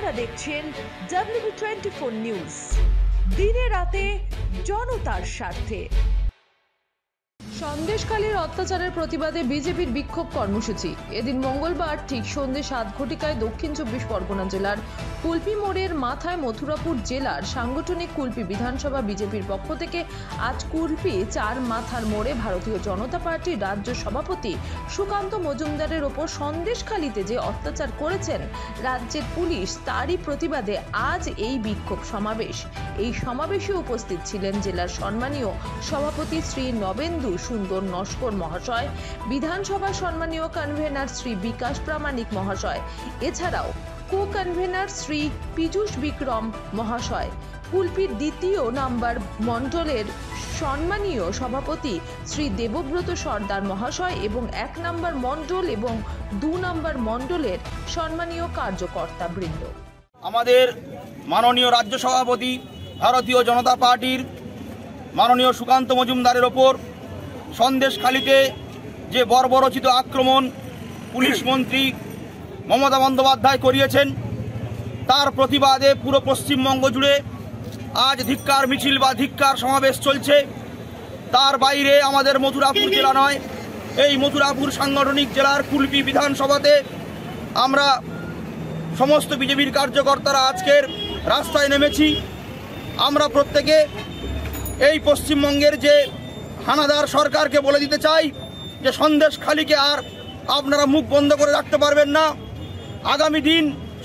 আপনারা দেখছেন WB24 news, দিনে রাতে জনতার স্বার্থে। সন্দেশখালীর অত্যাচারের প্রতিবাদে বিজেপির বিক্ষোভ কর্মসূচি। এদিন মঙ্গলবার ঠিক সন্ধ্যে 7 ঘটিকায় দক্ষিণ 24 পরগনা জেলার কুলপি মোড়ের মাথায় মথুরাপুর জেলার সাংগঠনিক কুলপি বিধানসভা বিজেপির পক্ষ থেকে আজ কুলপি 4 মাথার মোড়ে ভারতীয় জনতা পার্টির রাজ্য সভাপতি সুকান্ত মজুমদারের ওপর সন্দেশখালীতে যে অত্যাচার করেছেন রাজ্যের পুলিশ, তারই প্রতিবাদে আজ এই বিক্ষোভ সমাবেশ। এই সমাবেশে উপস্থিত ছিলেন জেলার সম্মানীয় সভাপতি শ্রী নবেন্দু সুন্দর নস্কর মহাশয়, বিধানসভার সম্মানীয় কনভেনার শ্রী বিকাশ প্রামাণিক মহাশয়, এছাড়াও কো কনভেনার শ্রী পীযূষ বিক্রম মহাশয়, কুলপির 2 নম্বর মণ্ডলের সম্মানীয় সভাপতি শ্রী দেবব্রত সর্দার মহাশয় এবং 1 নম্বর মণ্ডল এবং 2 নম্বর মণ্ডলের সম্মানীয় কার্যকর্তা বৃন্দ। আমাদের মাননীয় রাজ্য সভাপতি ভারতীয় জনতা পার্টির মাননীয় সুকান্ত মজুমদারের ওপর সন্দেশখালীতে যে বর্বরচিত আক্রমণ পুলিশ মন্ত্রী মমতা বন্দ্যোপাধ্যায় করিয়েছেন, তার প্রতিবাদে পুরো পশ্চিমবঙ্গ জুড়ে আজ ধিক্কার মিছিল বা ধিক্কার সমাবেশ চলছে। তার বাইরে আমাদের মথুরাপুর জেলা নয়, এই মথুরাপুর সাংগঠনিক জেলার কুলপি বিধানসভাতে আমরা সমস্ত বিজেপির কার্যকর্তারা আজকের রাস্তায় নেমেছি। আমরা প্রত্যেকে এই পশ্চিমবঙ্গের যে হানাদার সরকারকে বলে দিতে চাই যে সন্দেশখালীকে আর আপনারা মুখ বন্ধ করে রাখতে পারবেন না। আগামী দিন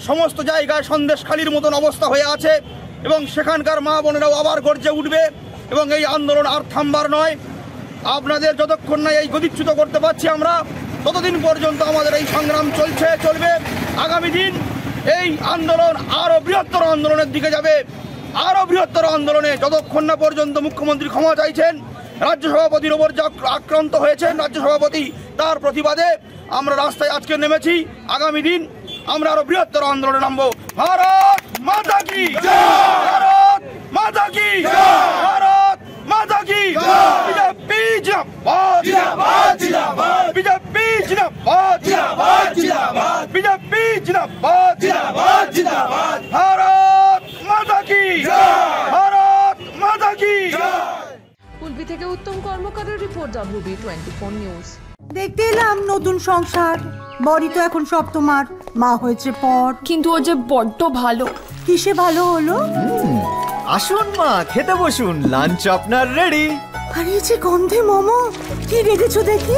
সমস্ত জায়গায় সন্দেশখালীর মতন অবস্থা হয়ে আছে এবং সেখানকার মা বোনেরাও আবার গর্জে উঠবে এবং এই আন্দোলন আর থামবার নয়। আপনাদের যতক্ষণ না এই গতিচ্যুত করতে পারছি আমরা, ততদিন পর্যন্ত আমাদের এই সংগ্রাম চলবে। আগামী দিন এই আন্দোলন আরও বৃহত্তর আন্দোলনের দিকে যাবে, আরও বৃহত্তর আন্দোলনে, যতক্ষণ না পর্যন্ত মুখ্যমন্ত্রী ক্ষমা চাইছেন, রাজ্য সভাপতির ওপর যা আক্রান্ত হয়েছেন রাজ্য সভাপতি, তার প্রতিবাদে আমরা রাস্তায় আজকে নেমেছি। আগামী দিন আমরা আরো বৃহত্তর আন্দোলনে নামবো। ভারত মাতা কি জয়, ভারত মাতা কি জয়, ভারত মাতা কি জয়। বিজেপি জিন্দাবাদ, জিন্দাবাদ, জিন্দাবাদ। বিজেপি জিন্দাবাদ, জিন্দাবাদ, জিন্দাবাদ। বিজেপি জিন্দাবাদ, জিন্দাবাদ, জিন্দাবাদ। ভারত মাতা কি জয়, ভারত মাতা কি জয়। কুলপি থেকে উত্তম কর্মকারের রিপোর্ট, WB24 নিউজ। দেখতে এলাম নতুন সংসার, বড়ি তো এখন সব তোমার, মা হয়েছে পর। কিন্তু ও যে বড্ড ভালো। কিসে ভালো হলো? আসুন মা, খেতে বসুন, লাঞ্চ আপনার রেডি। আরে যে গন্ধে মোমো, কি রেঁধেছো দেখি।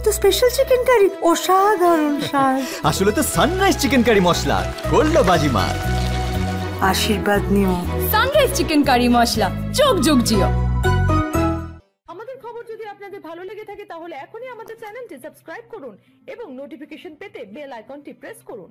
তো স্পেশাল চিকেন কারি, অসাধারণ স্বাদ। আসলে তো সানরাইজ চিকেন কারি মশলা, করলো বাজিমা। আশীর্বাদ নিও। সানরাইজ চিকেন কারি মশলা, যোগ যোগ জিও। আমাদের খবর যদি আপনাদের ভালো লেগে থাকে তাহলে এখনই আমাদের চ্যানেলটি সাবস্ক্রাইব করুন এবং নোটিফিকেশন পেতে বেল আইকনটি প্রেস করুন।